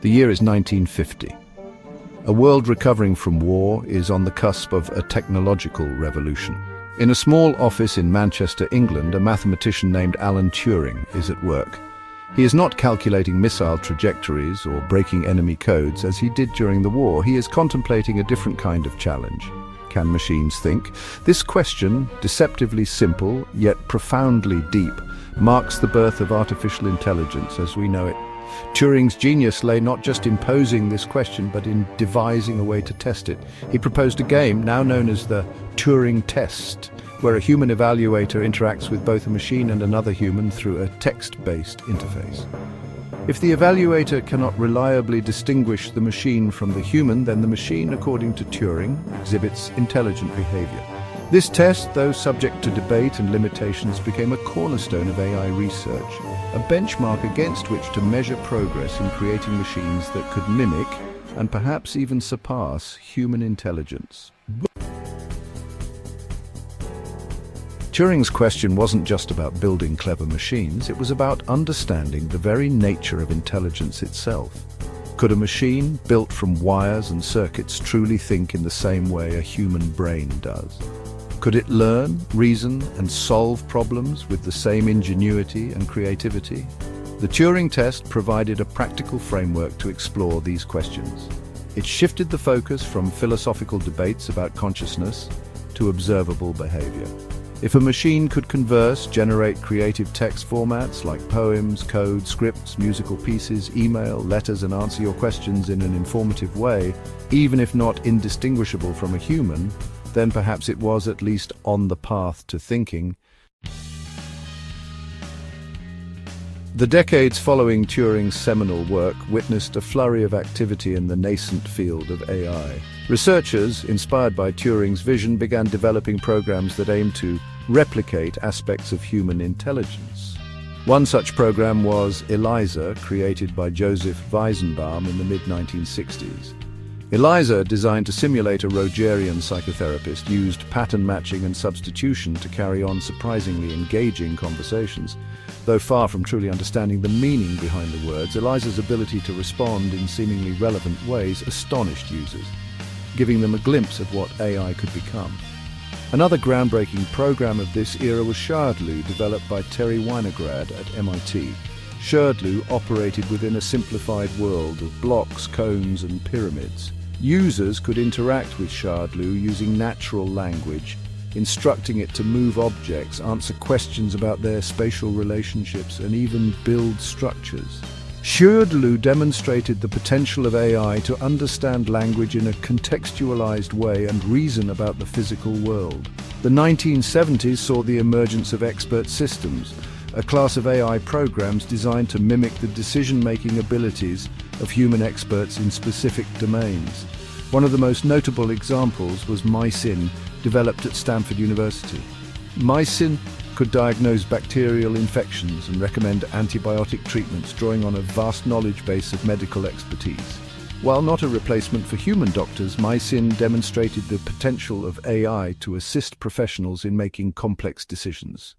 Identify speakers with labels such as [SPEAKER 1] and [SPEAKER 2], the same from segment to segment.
[SPEAKER 1] The year is 1950. A world recovering from war is on the cusp of a technological revolution. In a small office in Manchester, England, a mathematician named Alan Turing is at work. He is not calculating missile trajectories or breaking enemy codes as he did during the war. He is contemplating a different kind of challenge. Can machines think? This question, deceptively simple yet profoundly deep, marks the birth of artificial intelligence as we know it. Turing's genius lay not just in posing this question, but in devising a way to test it. He proposed a game, now known as the Turing Test, where a human evaluator interacts with both a machine and another human through a text-based interface. If the evaluator cannot reliably distinguish the machine from the human, then the machine, according to Turing, exhibits intelligent behavior. This test, though subject to debate and limitations, became a cornerstone of AI research, a benchmark against which to measure progress in creating machines that could mimic, and perhaps even surpass, human intelligence. Turing's question wasn't just about building clever machines, it was about understanding the very nature of intelligence itself. Could a machine, built from wires and circuits, truly think in the same way a human brain does? Could it learn, reason, and solve problems with the same ingenuity and creativity? The Turing test provided a practical framework to explore these questions. It shifted the focus from philosophical debates about consciousness to observable behavior. If a machine could converse, generate creative text formats like poems, code, scripts, musical pieces, email, letters, and answer your questions in an informative way, even if not indistinguishable from a human, then perhaps it was at least on the path to thinking. The decades following Turing's seminal work witnessed a flurry of activity in the nascent field of AI. Researchers, inspired by Turing's vision, began developing programs that aimed to replicate aspects of human intelligence. One such program was ELIZA, created by Joseph Weizenbaum in the mid-1960s. ELIZA, designed to simulate a Rogerian psychotherapist, used pattern matching and substitution to carry on surprisingly engaging conversations. Though far from truly understanding the meaning behind the words, ELIZA's ability to respond in seemingly relevant ways astonished users, giving them a glimpse of what AI could become. Another groundbreaking program of this era was SHRDLU, developed by Terry Winograd at MIT. SHRDLU operated within a simplified world of blocks, cones, and pyramids. Users could interact with SHRDLU using natural language, instructing it to move objects, answer questions about their spatial relationships, and even build structures. SHRDLU demonstrated the potential of AI to understand language in a contextualized way and reason about the physical world. The 1970s saw the emergence of expert systems, a class of AI programs designed to mimic the decision-making abilities of human experts in specific domains. One of the most notable examples was MySyn, developed at Stanford University. MySyn could diagnose bacterial infections and recommend antibiotic treatments, drawing on a vast knowledge base of medical expertise. While not a replacement for human doctors, MySyn demonstrated the potential of AI to assist professionals in making complex decisions.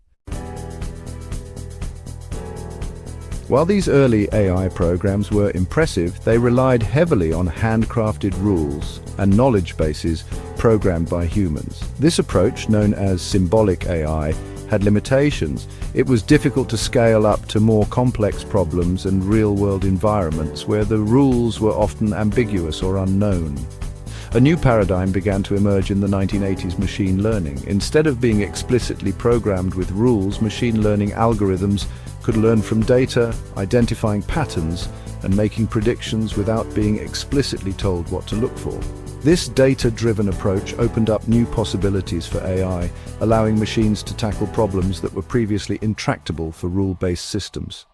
[SPEAKER 1] While these early AI programs were impressive, they relied heavily on handcrafted rules and knowledge bases programmed by humans. This approach, known as symbolic AI, had limitations. It was difficult to scale up to more complex problems and real-world environments where the rules were often ambiguous or unknown. A new paradigm began to emerge in the 1980s: machine learning. Instead of being explicitly programmed with rules, machine learning algorithms could learn from data, identifying patterns, and making predictions without being explicitly told what to look for. This data-driven approach opened up new possibilities for AI, allowing machines to tackle problems that were previously intractable for rule-based systems.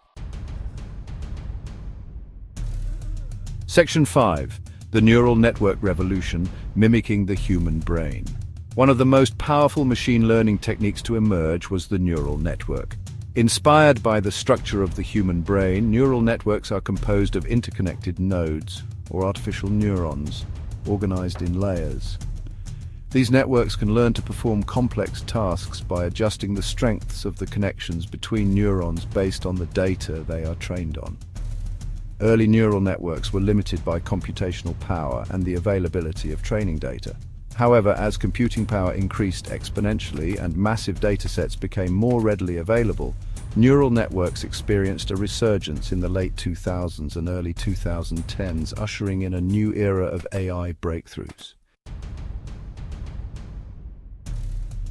[SPEAKER 1] Section 5. The Neural Network Revolution, Mimicking the Human Brain. One of the most powerful machine learning techniques to emerge was the neural network. Inspired by the structure of the human brain, neural networks are composed of interconnected nodes, or artificial neurons, organized in layers. These networks can learn to perform complex tasks by adjusting the strengths of the connections between neurons based on the data they are trained on. Early neural networks were limited by computational power and the availability of training data. However, as computing power increased exponentially and massive datasets became more readily available, neural networks experienced a resurgence in the late 2000s and early 2010s, ushering in a new era of AI breakthroughs.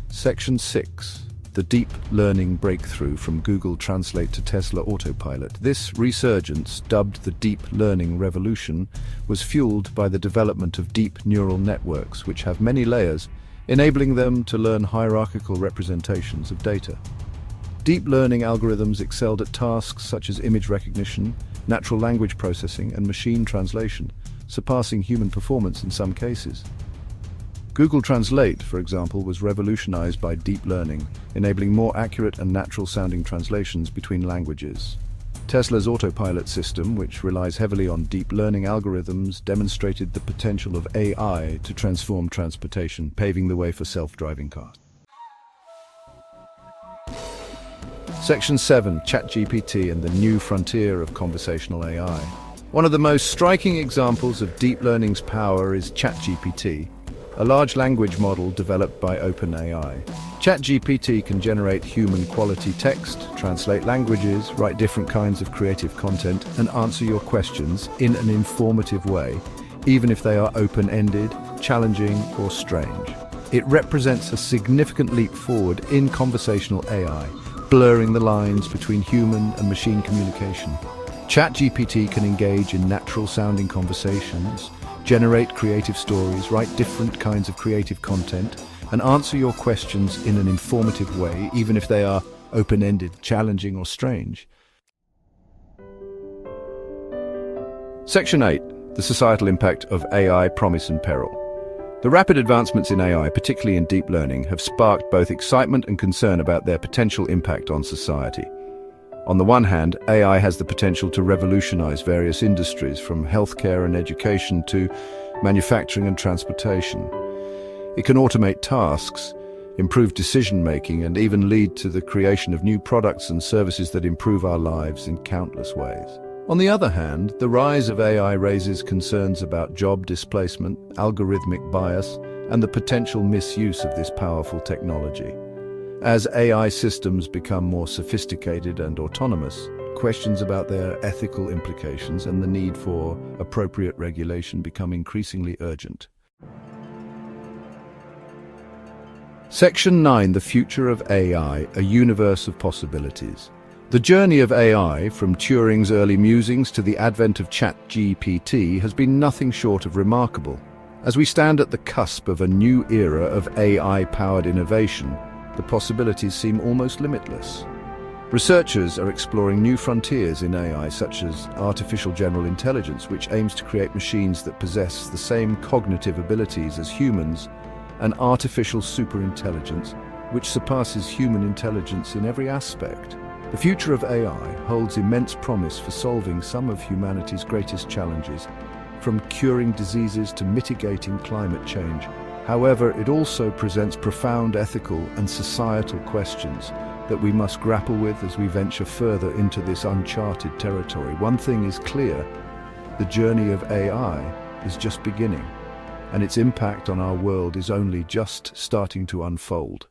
[SPEAKER 1] Section 6. The deep learning breakthrough from Google Translate to Tesla Autopilot. This resurgence, dubbed the deep learning revolution, was fueled by the development of deep neural networks, which have many layers, enabling them to learn hierarchical representations of data. Deep learning algorithms excelled at tasks such as image recognition, natural language processing, and machine translation, surpassing human performance in some cases. Google Translate, for example, was revolutionized by deep learning, enabling more accurate and natural-sounding translations between languages. Tesla's autopilot system, which relies heavily on deep learning algorithms, demonstrated the potential of AI to transform transportation, paving the way for self-driving cars. Section 7. ChatGPT and the new frontier of conversational AI. One of the most striking examples of deep learning's power is ChatGPT, a large language model developed by OpenAI. ChatGPT can generate human-quality text, translate languages, write different kinds of creative content, and answer your questions in an informative way, even if they are open-ended, challenging, or strange. It represents a significant leap forward in conversational AI, blurring the lines between human and machine communication. ChatGPT can engage in natural-sounding conversations, generate creative stories, write different kinds of creative content, and answer your questions in an informative way, even if they are open-ended, challenging, or strange. Section 8. The societal impact of AI, promise and peril. The rapid advancements in AI, particularly in deep learning, have sparked both excitement and concern about their potential impact on society. On the one hand, AI has the potential to revolutionize various industries, from healthcare and education to manufacturing and transportation. It can automate tasks, improve decision-making, and even lead to the creation of new products and services that improve our lives in countless ways. On the other hand, the rise of AI raises concerns about job displacement, algorithmic bias, and the potential misuse of this powerful technology. As AI systems become more sophisticated and autonomous, questions about their ethical implications and the need for appropriate regulation become increasingly urgent. Section 9. The future of AI, a universe of possibilities. The journey of AI, from Turing's early musings to the advent of ChatGPT, has been nothing short of remarkable. As we stand at the cusp of a new era of AI-powered innovation, the possibilities seem almost limitless. Researchers are exploring new frontiers in AI, such as artificial general intelligence, which aims to create machines that possess the same cognitive abilities as humans, and artificial superintelligence, which surpasses human intelligence in every aspect. The future of AI holds immense promise for solving some of humanity's greatest challenges, from curing diseases to mitigating climate change. However, it also presents profound ethical and societal questions that we must grapple with as we venture further into this uncharted territory. One thing is clear: the journey of AI is just beginning, and its impact on our world is only just starting to unfold.